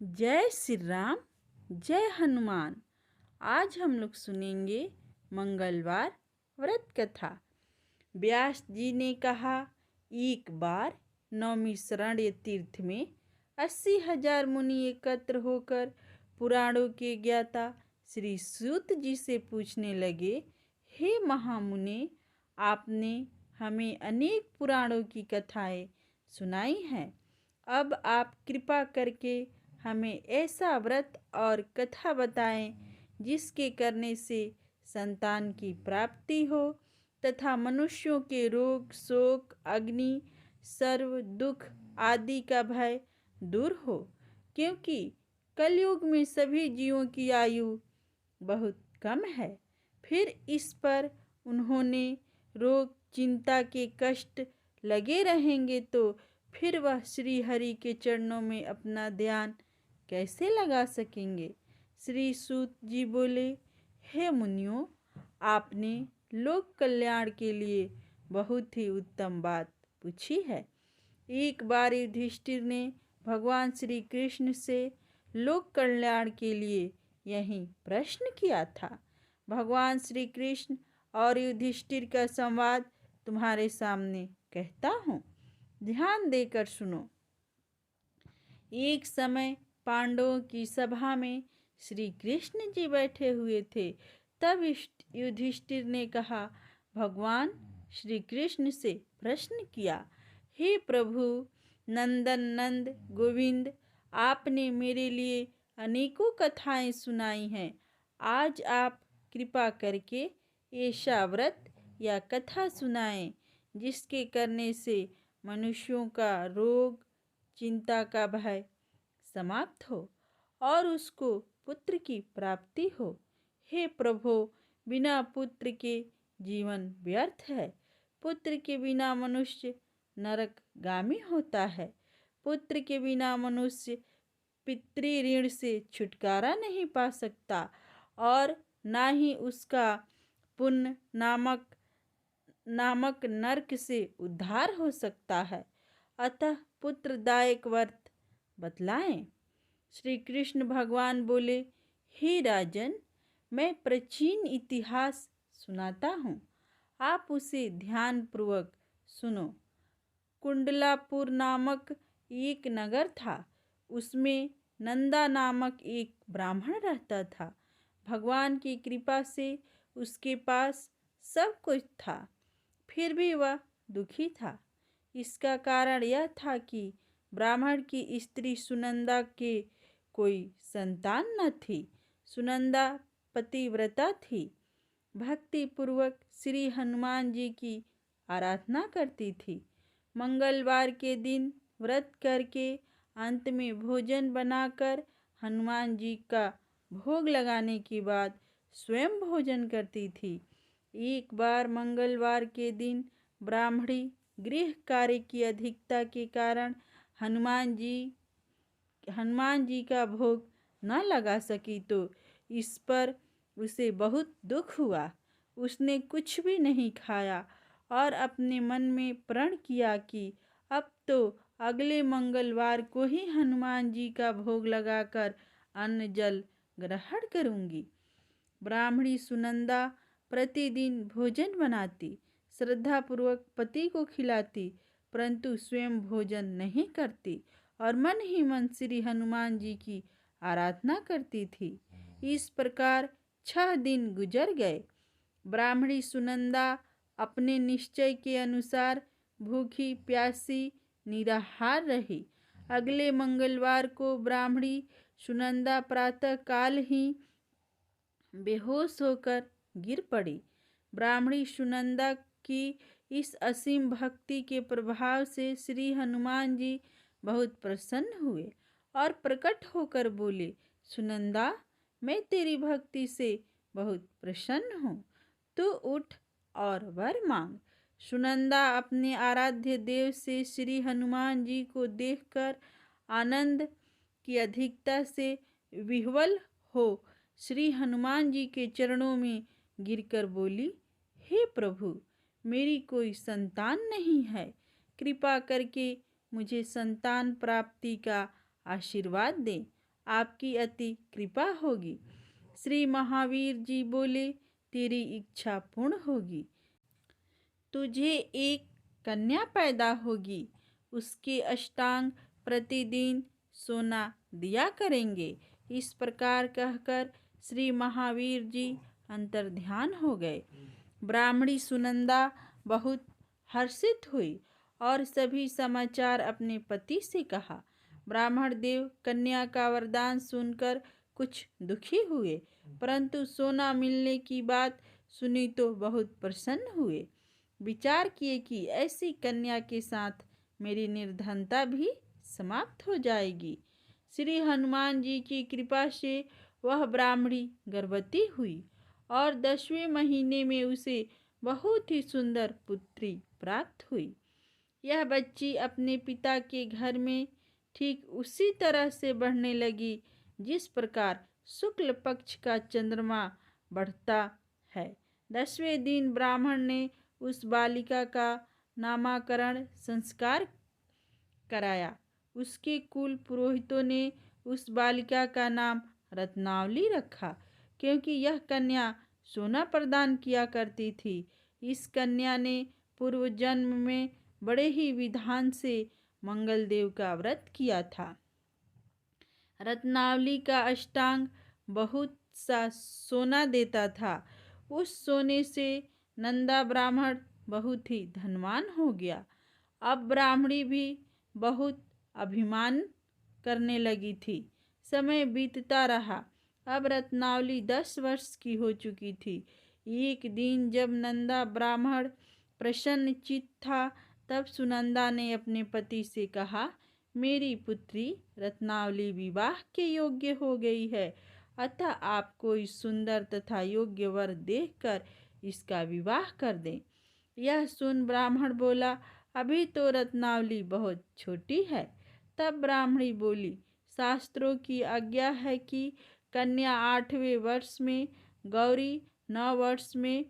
जय श्री राम, जय हनुमान। आज हम लोग सुनेंगे मंगलवार व्रत कथा। व्यास जी ने कहा, एक बार नौमी शरण्य तीर्थ में 80,000 मुनि एकत्र होकर पुराणों के ज्ञाता श्री सूत जी से पूछने लगे, हे महामुने, आपने हमें अनेक पुराणों की कथाएं सुनाई हैं। अब आप कृपा करके हमें ऐसा व्रत और कथा बताएं जिसके करने से संतान की प्राप्ति हो तथा मनुष्यों के रोग, शोक, अग्नि, सर्व दुख आदि का भय दूर हो, क्योंकि कलयुग में सभी जीवों की आयु बहुत कम है। फिर इस पर उन्होंने रोग, चिंता के कष्ट लगे रहेंगे तो फिर वह श्री हरि के चरणों में अपना ध्यान कैसे लगा सकेंगे। श्री सूत जी बोले, हे मुनियों, आपने लोक कल्याण के लिए बहुत ही उत्तम बात पूछी है। एक बार युधिष्ठिर ने भगवान श्री कृष्ण से लोक कल्याण के लिए यही प्रश्न किया था। भगवान श्री कृष्ण और युधिष्ठिर का संवाद तुम्हारे सामने कहता हूँ, ध्यान देकर सुनो। एक समय पांडवों की सभा में श्री कृष्ण जी बैठे हुए थे। तब युधिष्ठिर ने कहा, भगवान श्री कृष्ण से प्रश्न किया, हे प्रभु नंदन नंद गोविंद, आपने मेरे लिए अनेकों कथाएं सुनाई हैं। आज आप कृपा करके ऐसा व्रत या कथा सुनाएं जिसके करने से मनुष्यों का रोग, चिंता का भय समाप्त हो और उसको पुत्र की प्राप्ति हो। हे प्रभु, बिना पुत्र के जीवन व्यर्थ है। पुत्र के बिना मनुष्य नरकगामी होता है। पुत्र के बिना मनुष्य पितृ ऋण से छुटकारा नहीं पा सकता और ना ही उसका पुण्य नामक नरक से उद्धार हो सकता है। अतः पुत्रदायक व्रत बतलाएं। श्री कृष्ण भगवान बोले, हे राजन, मैं प्राचीन इतिहास सुनाता हूँ, आप उसे ध्यान पूर्वक सुनो। कुंडलापुर नामक एक नगर था। उसमें नंदा नामक एक ब्राह्मण रहता था। भगवान की कृपा से उसके पास सब कुछ था, फिर भी वह दुखी था। इसका कारण यह था कि ब्राह्मण की स्त्री सुनंदा के कोई संतान न थी। सुनंदा पतिव्रता थी, भक्ति पूर्वक श्री हनुमान जी की आराधना करती थी। मंगलवार के दिन व्रत करके अंत में भोजन बनाकर हनुमान जी का भोग लगाने के बाद स्वयं भोजन करती थी। एक बार मंगलवार के दिन ब्राह्मणी गृह कार्य की अधिकता के कारण हनुमान जी का भोग न लगा सकी तो इस पर उसे बहुत दुख हुआ। उसने कुछ भी नहीं खाया और अपने मन में प्रण किया कि अब तो अगले मंगलवार को ही हनुमान जी का भोग लगाकर अन्न जल ग्रहण करूंगी। ब्राह्मणी सुनंदा प्रतिदिन भोजन बनाती, श्रद्धापूर्वक पति को खिलाती, परंतु स्वयं भोजन नहीं करती और मन ही मन श्री हनुमान जी की आराधना करती थी। इस प्रकार 6 दिन गुजर गए। ब्राह्मणी सुनंदा अपने निश्चय के अनुसार भूखी प्यासी निराहार रही। अगले मंगलवार को ब्राह्मणी सुनंदा प्रातः काल ही बेहोश होकर गिर पड़ी। ब्राह्मणी सुनंदा की इस असीम भक्ति के प्रभाव से श्री हनुमान जी बहुत प्रसन्न हुए और प्रकट होकर बोले, सुनंदा, मैं तेरी भक्ति से बहुत प्रसन्न हूँ, तू उठ और वर मांग। सुनंदा अपने आराध्य देव से श्री हनुमान जी को देखकर आनंद की अधिकता से विह्वल हो श्री हनुमान जी के चरणों में गिरकर बोली, हे प्रभु, मेरी कोई संतान नहीं है, कृपा करके मुझे संतान प्राप्ति का आशीर्वाद दें। आपकी अति कृपा होगी। श्री महावीर जी बोले, तेरी इच्छा पूर्ण होगी। तुझे एक कन्या पैदा होगी, उसके अष्टांग प्रतिदिन सोना दिया करेंगे। इस प्रकार कहकर श्री महावीर जी अंतर्ध्यान हो गए। ब्राह्मणी सुनंदा बहुत हर्षित हुई और सभी समाचार अपने पति से कहा। ब्राह्मण देव कन्या का वरदान सुनकर कुछ दुखी हुए, परंतु सोना मिलने की बात सुनी तो बहुत प्रसन्न हुए। विचार किए कि ऐसी कन्या के साथ मेरी निर्धनता भी समाप्त हो जाएगी। श्री हनुमान जी की कृपा से वह ब्राह्मणी गर्भवती हुई और 10वें महीने में उसे बहुत ही सुंदर पुत्री प्राप्त हुई। यह बच्ची अपने पिता के घर में ठीक उसी तरह से बढ़ने लगी जिस प्रकार शुक्ल पक्ष का चंद्रमा बढ़ता है। 10वें दिन ब्राह्मण ने उस बालिका का नामकरण संस्कार कराया। उसके कुल पुरोहितों ने उस बालिका का नाम रत्नावली रखा, क्योंकि यह कन्या सोना प्रदान किया करती थी। इस कन्या ने पूर्व जन्म में बड़े ही विधान से मंगलदेव का व्रत किया था। रत्नावली का अष्टांग बहुत सा सोना देता था। उस सोने से नंदा ब्राह्मण बहुत ही धनवान हो गया। अब ब्राह्मणी भी बहुत अभिमान करने लगी थी। समय बीतता रहा। अब रत्नावली 10 वर्ष की हो चुकी थी। एक दिन जब नंदा ब्राह्मण प्रसन्न चित्त था, तब सुनंदा ने अपने पति से कहा, मेरी पुत्री रत्नावली विवाह के योग्य हो गई है, अतः आप कोई सुंदर तथा योग्य वर देखकर इसका विवाह कर दें। यह सुन ब्राह्मण बोला, अभी तो रत्नावली बहुत छोटी है। तब ब्राह्मणी बोली, शास्त्रों की आज्ञा है कि कन्या 8वें वर्ष में, गौरी 9 वर्ष में,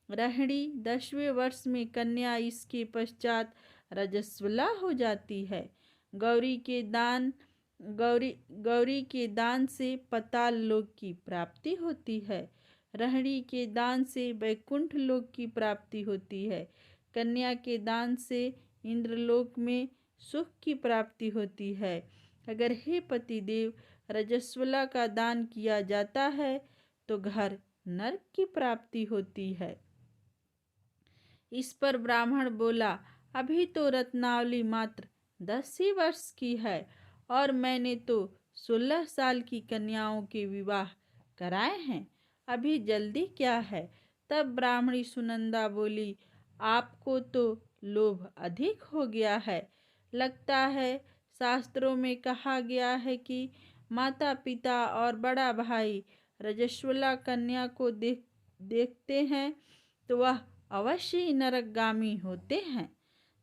रहड़ी 10वें वर्ष में कन्या, इसके पश्चात रजस्वला हो जाती है। गौरी के दान से पाताल लोक की प्राप्ति होती है। रहड़ी के दान से वैकुंठ लोक की प्राप्ति होती है। कन्या के दान से इंद्रलोक में सुख की प्राप्ति होती है। अगर हे पतिदेव रजस्वला का दान किया जाता है तो घर नरक की प्राप्ति होती है। इस पर ब्राह्मण बोला, अभी तो रत्नावली मात्र 10 ही वर्ष की है और मैंने तो 16 साल की कन्याओं के विवाह कराए हैं, अभी जल्दी क्या है। तब ब्राह्मणी सुनंदा बोली, आपको तो लोभ अधिक हो गया है। लगता है शास्त्रों में कहा गया है कि माता पिता और बड़ा भाई रजस्वला कन्या को देखते हैं तो वह अवश्य ही नरकगामी होते हैं।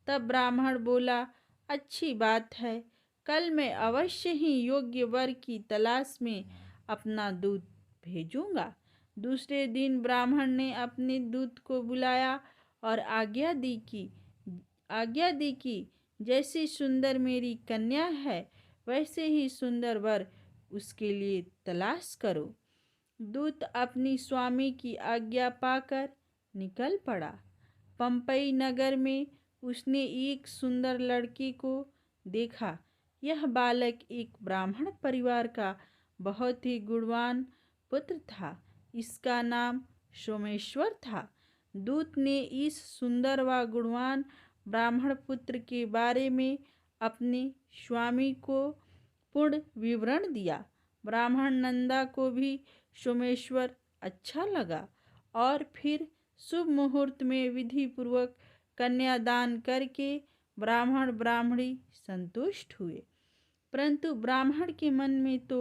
तब ब्राह्मण बोला, अच्छी बात है, कल मैं अवश्य ही योग्य वर की तलाश में अपना दूत भेजूंगा। दूसरे दिन ब्राह्मण ने अपने दूत को बुलाया और आज्ञा दी कि जैसी सुंदर मेरी कन्या है वैसे ही सुंदर वर उसके लिए तलाश करो। दूत अपनी स्वामी की आज्ञा पाकर निकल पड़ा। पंपई नगर में उसने एक सुंदर लड़की को देखा। यह बालक एक ब्राह्मण परिवार का बहुत ही गुणवान पुत्र था। इसका नाम सोमेश्वर था। दूत ने इस सुंदर व गुणवान ब्राह्मण पुत्र के बारे में अपने स्वामी को पूर्ण विवरण दिया। ब्राह्मण नंदा को भी सोमेश्वर अच्छा लगा और फिर शुभ मुहूर्त में विधि पूर्वक कन्यादान करके ब्राह्मण ब्राह्मणी संतुष्ट हुए। परंतु ब्राह्मण के मन में तो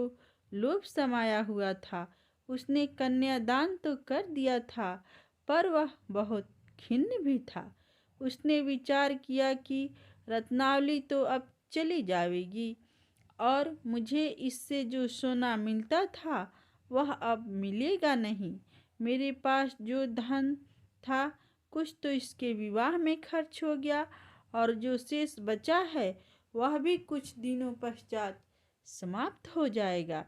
लोभ समाया हुआ था। उसने कन्यादान तो कर दिया था, पर वह बहुत खिन्न भी था। उसने विचार किया कि रत्नावली तो अब चली जाएगी और मुझे इससे जो सोना मिलता था वह अब मिलेगा नहीं। मेरे पास जो धन था कुछ तो इसके विवाह में खर्च हो गया और जो शेष बचा है वह भी कुछ दिनों पश्चात समाप्त हो जाएगा।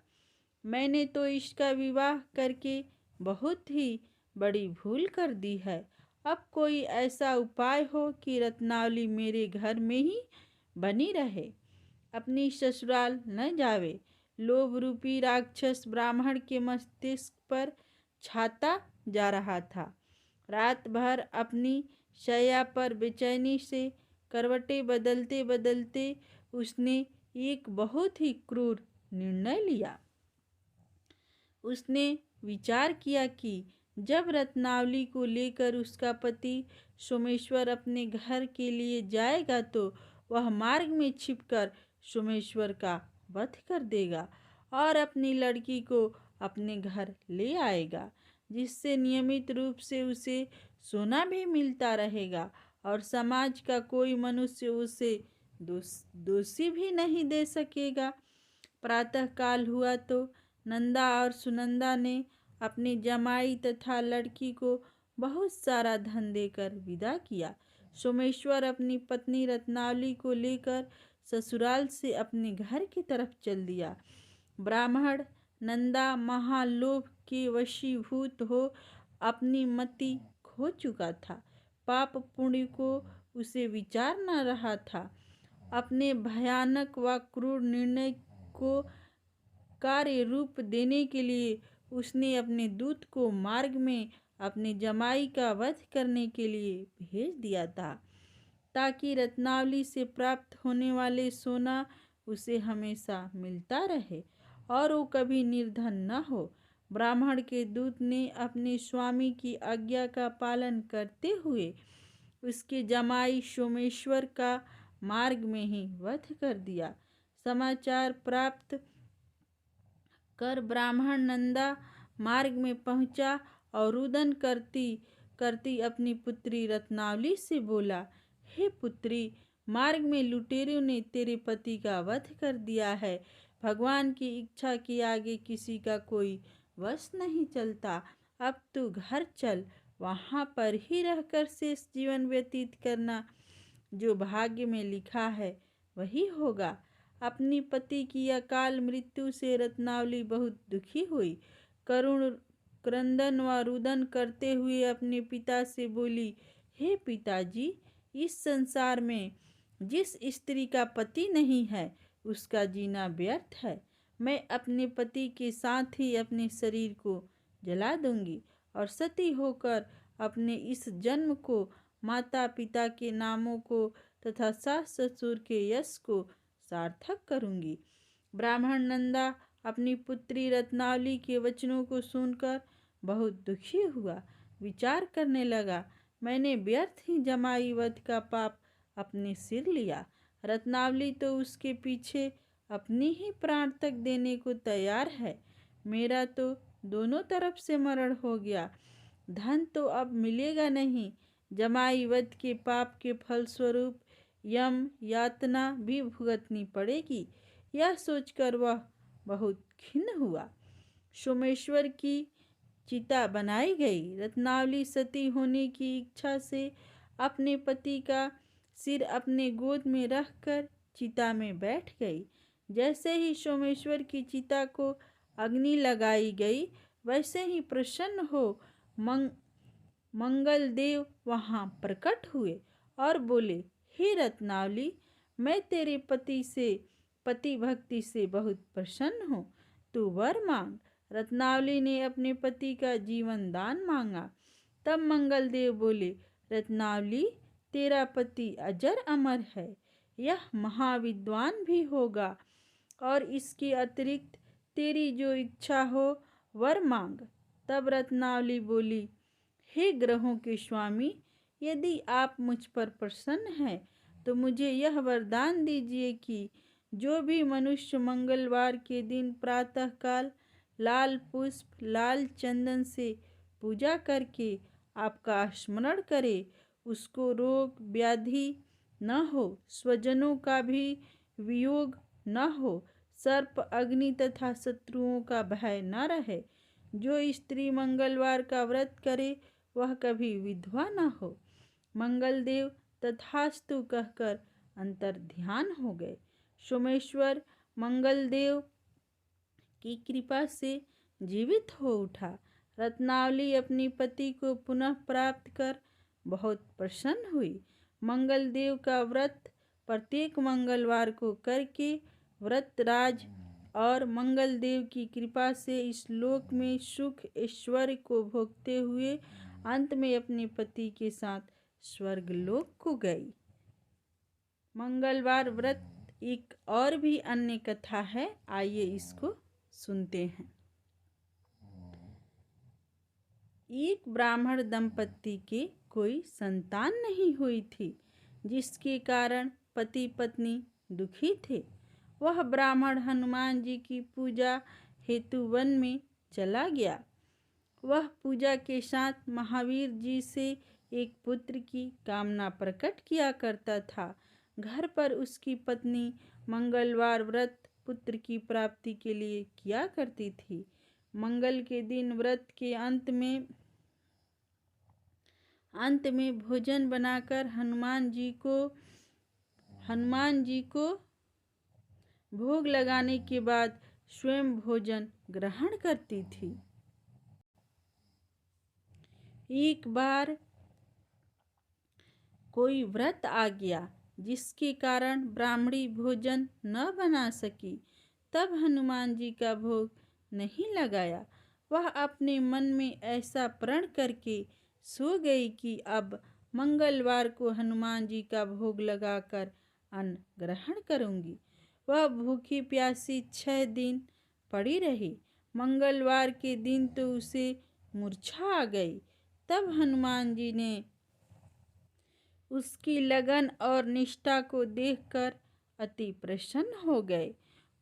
मैंने तो इसका विवाह करके बहुत ही बड़ी भूल कर दी है। अब कोई ऐसा उपाय हो कि रत्नावली मेरे घर में ही बनी रहे, अपनी ससुराल न जावे। लोभ रूपी राक्षस ब्राह्मण के मस्तिष्क पर छाता जा रहा था। रात भर अपनी शैया पर बेचैनी से करवटें बदलते बदलते उसने एक बहुत ही क्रूर निर्णय लिया। उसने विचार किया कि जब रत्नावली को लेकर उसका पति सोमेश्वर अपने घर के लिए जाएगा तो वह मार्ग में छिपकर सोमेश्वर का वध कर देगा और अपनी लड़की को अपने घर ले आएगा, जिससे नियमित रूप से उसे सोना भी मिलता रहेगा और समाज का कोई मनुष्य उसे दोषी भी नहीं दे सकेगा। प्रातःकाल हुआ तो नंदा और सुनंदा ने अपनी जमाई तथा लड़की को बहुत सारा धन देकर विदा किया। सोमेश्वर अपनी पत्नी रत्नावली को लेकर ससुराल से अपने घर की तरफ चल दिया। ब्राह्मण नंदा महालोभ के वशीभूत हो अपनी मति खो चुका था। पाप पुण्य को उसे विचार न रहा था। अपने भयानक व क्रूर निर्णय को कार्य रूप देने के लिए उसने अपने दूत को मार्ग में अपने जमाई का वध करने के लिए भेज दिया था, ताकि रत्नावली से प्राप्त होने वाले सोना उसे हमेशा मिलता रहे और वो कभी निर्धन न हो। ब्राह्मण के दूत ने अपने स्वामी की आज्ञा का पालन करते हुए उसके जमाई सोमेश्वर का मार्ग में ही वध कर दिया। समाचार प्राप्त कर ब्राह्मण नंदा मार्ग में पहुंचा और रुदन करती करती अपनी पुत्री रत्नावली से बोला, हे पुत्री, मार्ग में लुटेरों ने तेरे पति का वध कर दिया है। भगवान की इच्छा के आगे किसी का कोई वश नहीं चलता। अब तू घर चल, वहाँ पर ही रहकर शेष जीवन व्यतीत करना। जो भाग्य में लिखा है वही होगा। अपनी पति की अकाल मृत्यु से रत्नावली बहुत दुखी हुई। करुण क्रंदन व रुदन करते हुए अपने पिता से बोली, हे पिताजी, इस संसार में जिस स्त्री का पति नहीं है उसका जीना व्यर्थ है। मैं अपने पति के साथ ही अपने शरीर को जला दूंगी और सती होकर अपने इस जन्म को, माता पिता के नामों को तथा सास ससुर के यश को सार्थक करूंगी। ब्राह्मण नंदा अपनी पुत्री रत्नावली के वचनों को सुनकर बहुत दुखी हुआ। विचार करने लगा, मैंने व्यर्थ ही जमाई वध का पाप अपने सिर लिया। रत्नावली तो उसके पीछे अपनी ही प्राण तक देने को तैयार है। मेरा तो दोनों तरफ से मरण हो गया। धन तो अब मिलेगा नहीं। जमाई वध के पाप के फलस्वरूप यम यातना भी भुगतनी पड़ेगी। यह सोचकर वह बहुत खिन्न हुआ। सोमेश्वर की चिता बनाई गई। रत्नावली सती होने की इच्छा से अपने पति का सिर अपने गोद में रखकर चिता में बैठ गई। जैसे ही सोमेश्वर की चिता को अग्नि लगाई गई, वैसे ही प्रसन्न हो मंगल देव वहाँ प्रकट हुए और बोले, हे रत्नावली, मैं तेरे पति भक्ति से बहुत प्रसन्न हूँ। तू वर मांग। रत्नावली ने अपने पति का जीवन दान मांगा। तब मंगल देव बोले, रत्नावली, तेरा पति अजर अमर है। यह महाविद्वान भी होगा और इसके अतिरिक्त तेरी जो इच्छा हो वर मांग। तब रत्नावली बोली, हे ग्रहों के स्वामी, यदि आप मुझ पर प्रसन्न हैं तो मुझे यह वरदान दीजिए कि जो भी मनुष्य मंगलवार के दिन प्रातःकाल लाल पुष्प लाल चंदन से पूजा करके आपका स्मरण करे, उसको रोग व्याधि न हो, स्वजनों का भी वियोग न हो, सर्प अग्नि तथा शत्रुओं का भय न रहे। जो स्त्री मंगलवार का व्रत करे वह कभी विधवा न हो। मंगलदेव तथास्तु कहकर अंतर ध्यान हो गए। सोमेश्वर मंगलदेव की कृपा से जीवित हो उठा। रत्नावली अपनी पति को पुनः प्राप्त कर बहुत प्रसन्न हुई। मंगलदेव का व्रत प्रत्येक मंगलवार को करके व्रतराज और मंगलदेव की कृपा से इस लोक में सुख ऐश्वर्य को भोगते हुए अंत में अपने पति के साथ स्वर्ग लोक को गई। मंगलवार व्रत एक और भी अन्य कथा है, आइए इसको सुनते हैं। एक ब्राह्मण दंपत्ति के कोई संतान नहीं हुई थी, जिसके कारण पति पत्नी दुखी थे। वह ब्राह्मण हनुमान जी की पूजा हेतु वन में चला गया। वह पूजा के साथ महावीर जी से एक पुत्र की कामना प्रकट किया करता था। घर पर उसकी पत्नी मंगलवार व्रत पुत्र की प्राप्ति के लिए किया करती थी। मंगल के दिन व्रत के अंत में भोजन बनाकर हनुमान जी को भोग लगाने के बाद स्वयं भोजन ग्रहण करती थी। एक बार कोई व्रत आ गया जिसके कारण ब्राह्मणी भोजन न बना सकी। तब हनुमान जी का भोग नहीं लगाया। वह अपने मन में ऐसा प्रण करके सो गई कि अब मंगलवार को हनुमान जी का भोग लगाकर अन्न ग्रहण करूंगी। वह भूखी प्यासी 6 दिन पड़ी रही। मंगलवार के दिन तो उसे मूर्छा आ गई। तब हनुमान जी ने उसकी लगन और निष्ठा को देखकर अति प्रसन्न हो गए।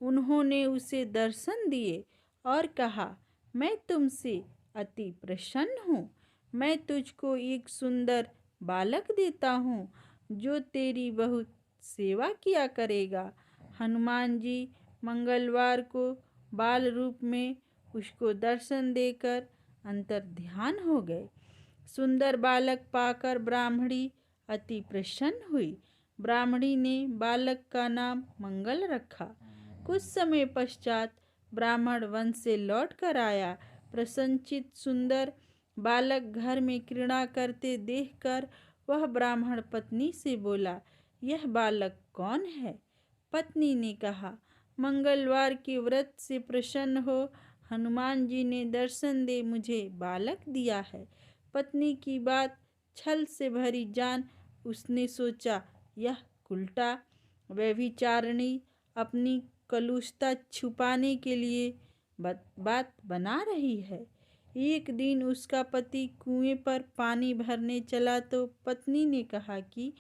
उन्होंने उसे दर्शन दिए और कहा, मैं तुमसे अति प्रसन्न हूँ। मैं तुझको एक सुंदर बालक देता हूँ जो तेरी बहुत सेवा किया करेगा। हनुमान जी मंगलवार को बाल रूप में उसको दर्शन देकर अंतर ध्यान हो गए। सुंदर बालक पाकर ब्राह्मणी अति प्रसन्न हुई। ब्राह्मणी ने बालक का नाम मंगल रखा। कुछ समय पश्चात ब्राह्मण वन से लौट कर आया। प्रसन्नचित सुंदर बालक घर में क्रीड़ा करते देखकर वह ब्राह्मण पत्नी से बोला, यह बालक कौन है? पत्नी ने कहा, मंगलवार के व्रत से प्रसन्न हो हनुमान जी ने दर्शन दे मुझे बालक दिया है। पत्नी की बात छल से भरी जान उसने सोचा, यह उल्टा व्यभिचारिणी अपनी कलुषता छुपाने के लिए बात बना रही है। एक दिन उसका पति कुएं पर पानी भरने चला तो पत्नी ने कहा कि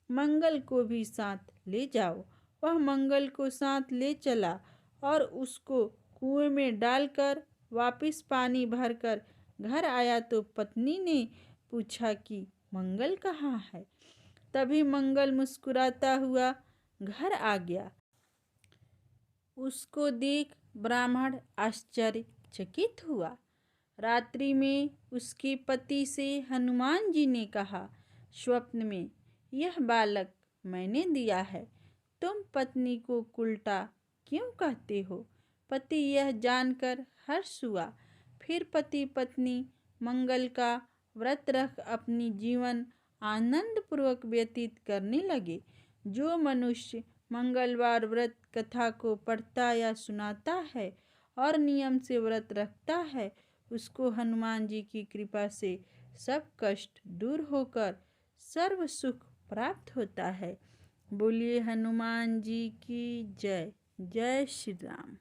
मंगल को भी साथ ले जाओ। वह मंगल को साथ ले चला और उसको कुएं में डालकर वापस पानी भरकर घर आया तो पत्नी ने पूछा कि मंगल कहाँ है? तभी मंगल मुस्कुराता हुआ घर आ गया। उसको देख ब्राह्मण आश्चर्यचकित हुआ। रात्रि में उसके पति से हनुमान जी ने कहा, स्वप्न में, यह बालक मैंने दिया है। तुम पत्नी को उल्टा क्यों कहते हो? पति यह जानकर हर्ष हुआ। फिर पति पत्नी मंगल का व्रत रख अपनी जीवन आनंद पूर्वक व्यतीत करने लगे। जो मनुष्य मंगलवार व्रत कथा को पढ़ता या सुनाता है और नियम से व्रत रखता है, उसको हनुमान जी की कृपा से सब कष्ट दूर होकर सर्व सुख प्राप्त होता है। बोलिए हनुमान जी की जय। जय श्री राम।